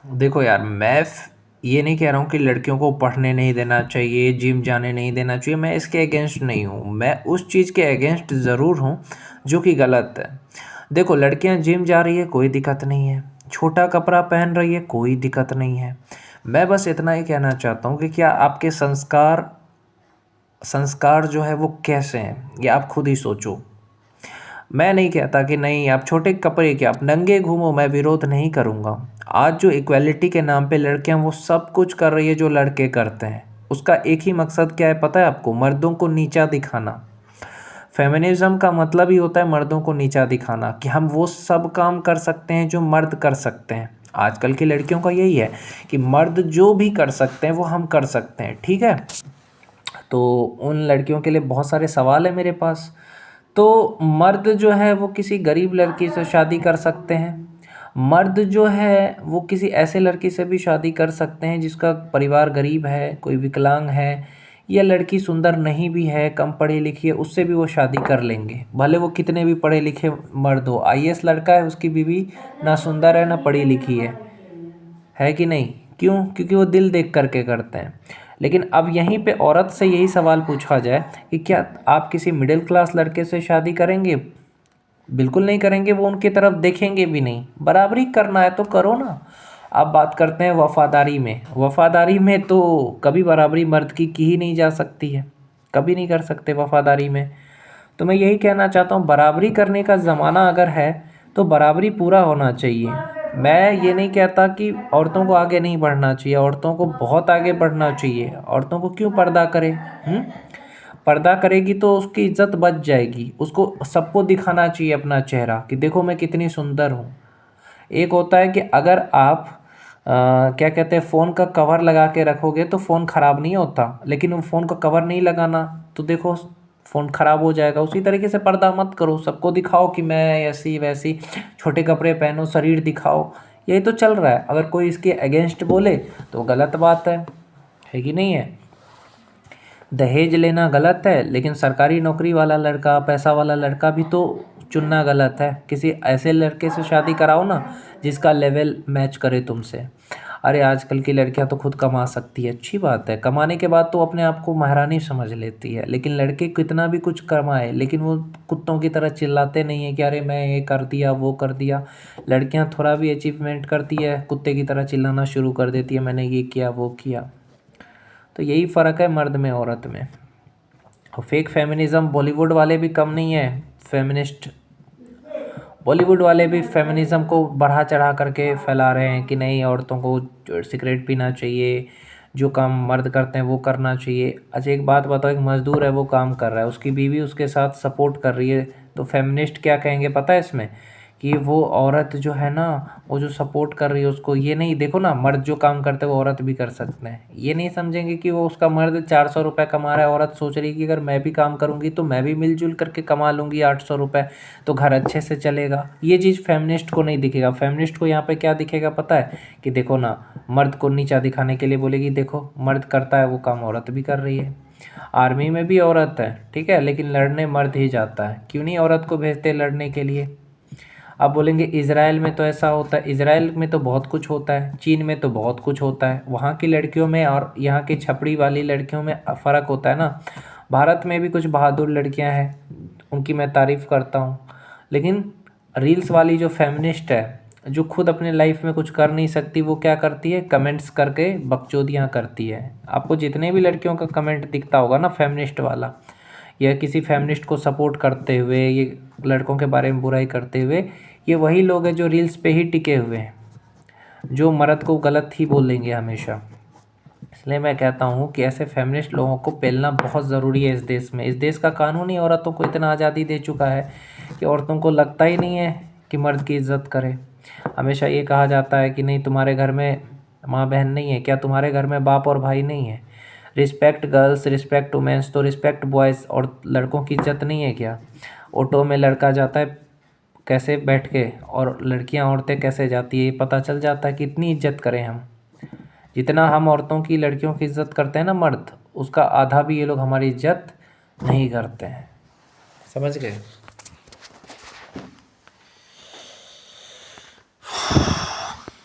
देखो यार, ये नहीं कह रहा हूँ कि लड़कियों को पढ़ने नहीं देना चाहिए, जिम जाने नहीं देना चाहिए। मैं इसके अगेंस्ट नहीं हूँ, मैं उस चीज़ के अगेंस्ट ज़रूर हूँ जो कि गलत है। देखो, लड़कियाँ जिम जा रही है, कोई दिक्कत नहीं है। छोटा कपड़ा पहन रही है, कोई दिक्कत नहीं है। मैं बस इतना ही कहना चाहता हूँ कि क्या आपके संस्कार संस्कार जो है वो कैसे हैं, ये आप खुद ही सोचो। मैं नहीं कहता कि नहीं आप छोटे कपड़े क्या आप नंगे घूमो, मैं विरोध नहीं करूँगा। आज जो इक्वालिटी के नाम पे लड़कियां वो सब कुछ कर रही है जो लड़के करते हैं, उसका एक ही मकसद क्या है पता है आपको? मर्दों को नीचा दिखाना। फेमिनिज्म का मतलब ही होता है मर्दों को नीचा दिखाना, कि हम वो सब काम कर सकते हैं जो मर्द कर सकते हैं। आजकल की लड़कियों का यही है कि मर्द जो भी कर सकते हैं वो हम कर सकते हैं, ठीक है। तो उन लड़कियों के लिए बहुत सारे सवाल है मेरे पास। तो मर्द जो है वो किसी गरीब लड़की से शादी कर सकते हैं। मर्द जो है वो किसी ऐसे लड़की से भी शादी कर सकते हैं जिसका परिवार गरीब है, कोई विकलांग है, या लड़की सुंदर नहीं भी है, कम पढ़ी लिखी है, उससे भी वो शादी कर लेंगे, भले वो कितने भी पढ़े लिखे मर्द हो। आईएएस लड़का है, उसकी बीवी ना सुंदर है ना पढ़ी लिखी है कि नहीं? क्यों? क्योंकि वो दिल देख करके करते हैं। लेकिन अब यहीं पे औरत से यही सवाल पूछा जाए कि क्या आप किसी मिडिल क्लास लड़के से शादी करेंगे? बिल्कुल नहीं करेंगे, वो उनकी तरफ देखेंगे भी नहीं। बराबरी करना है तो करो ना। अब बात करते हैं वफादारी में। वफादारी में तो कभी बराबरी मर्द की ही नहीं जा सकती है, कभी नहीं कर सकते वफादारी में। तो मैं यही कहना चाहता हूँ, बराबरी करने का ज़माना अगर है तो बराबरी पूरा होना चाहिए। मैं ये नहीं कहता कि औरतों को आगे नहीं बढ़ना चाहिए, औरतों को बहुत आगे बढ़ना चाहिए। औरतों को क्यों पर्दा करे? पर्दा करेगी तो उसकी इज्जत बच जाएगी, उसको सबको दिखाना चाहिए अपना चेहरा कि देखो मैं कितनी सुंदर हूँ। एक होता है कि अगर आप क्या कहते हैं, फ़ोन का कवर लगा के रखोगे तो फ़ोन ख़राब नहीं होता, लेकिन वो फ़ोन का कवर नहीं लगाना तो देखो फ़ोन ख़राब हो जाएगा। उसी तरीके से पर्दा मत करो, सबको दिखाओ कि मैं ऐसी वैसी, छोटे कपड़े पहनो, शरीर दिखाओ। यही तो चल रहा है। अगर कोई इसके अगेंस्ट बोले तो गलत बात है कि नहीं है? दहेज लेना गलत है, लेकिन सरकारी नौकरी वाला लड़का, पैसा वाला लड़का भी तो चुनना गलत है। किसी ऐसे लड़के से शादी कराओ ना जिसका लेवल मैच करे तुमसे। अरे आजकल की लड़कियां तो खुद कमा सकती है, अच्छी बात है। कमाने के बाद तो अपने आप को महारानी समझ लेती है, लेकिन लड़के कितना भी कुछ कमाए लेकिन वो कुत्तों की तरह चिल्लाते नहीं है कि अरे मैं ये कर दिया वो कर दिया। लड़कियां थोड़ा भी अचीवमेंट करती है, कुत्ते की तरह चिल्लाना शुरू कर देती है, मैंने ये किया वो किया। तो यही फ़र्क है मर्द में औरत में। और फेक फेमिनिज़्म बॉलीवुड वाले भी कम नहीं है। फेमिनिस्ट बॉलीवुड वाले भी फेमिनिज़्म को बढ़ा चढ़ा करके फैला रहे हैं कि नहीं औरतों को सिगरेट पीना चाहिए, जो काम मर्द करते हैं वो करना चाहिए। अच्छा एक बात बताओ, एक मज़दूर है वो काम कर रहा है, उसकी बीवी उसके साथ सपोर्ट कर रही है, तो फेमिनिस्ट क्या कहेंगे पता है इसमें? कि वो औरत जो है ना, वो जो सपोर्ट कर रही है उसको, ये नहीं देखो ना मर्द जो काम करते हैं वो औरत भी कर सकते हैं। ये नहीं समझेंगे कि वो उसका मर्द 400 रुपये कमा रहा है, औरत सोच रही है कि अगर मैं भी काम करूँगी तो मैं भी मिलजुल करके कमा लूँगी 800 रुपये, तो घर अच्छे से चलेगा। ये चीज़ फेमिनिस्ट को नहीं दिखेगा। फेमिनिस्ट को यहाँ पे क्या दिखेगा पता है? कि देखो ना, मर्द को नीचा दिखाने के लिए बोलेगी देखो मर्द करता है वो काम औरत भी कर रही है। आर्मी में भी औरत है, ठीक है, लेकिन लड़ने मर्द ही जाता है। क्यों नहीं औरत को भेजते लड़ने के लिए? आप बोलेंगे इज़राइल में तो ऐसा होता है, इज़राइल में तो बहुत कुछ होता है, चीन में तो बहुत कुछ होता है। वहाँ की लड़कियों में और यहाँ की छपड़ी वाली लड़कियों में फ़र्क होता है ना। भारत में भी कुछ बहादुर लड़कियाँ हैं, उनकी मैं तारीफ़ करता हूँ। लेकिन रील्स वाली जो फेमिनिस्ट है, जो खुद अपने लाइफ में कुछ कर नहीं सकती, वो क्या करती है? कमेंट्स करके बकचोदियाँ करती है। आपको जितने भी लड़कियों का कमेंट दिखता होगा ना फेमिनिस्ट वाला, या किसी फेमिनिस्ट को सपोर्ट करते हुए, ये लड़कों के बारे में बुराई करते हुए, ये वही लोग हैं जो रील्स पे ही टिके हुए हैं, जो मर्द को गलत ही बोलेंगे हमेशा। इसलिए मैं कहता हूँ कि ऐसे फेमिनिस्ट लोगों को पेलना बहुत ज़रूरी है इस देश में। इस देश का कानून ही औरतों को इतना आज़ादी दे चुका है कि औरतों को लगता ही नहीं है कि मर्द की इज़्ज़त करे। हमेशा ये कहा जाता है कि नहीं तुम्हारे घर में माँ बहन नहीं है क्या, तुम्हारे घर में बाप और भाई नहीं है? रिस्पेक्ट गर्ल्स, रिस्पेक्ट वुमेन्स, तो रिस्पेक्ट बॉयज़। और लड़कों की इज़्ज़त नहीं है क्या? ऑटो में लड़का जाता है कैसे बैठ के, और लड़कियां औरतें कैसे जाती है, ये पता चल जाता है। कितनी इज्जत करें हम? जितना हम औरतों की लड़कियों की इज्जत करते हैं ना मर्द, उसका आधा भी ये लोग हमारी इज्जत नहीं करते हैं। समझ गए?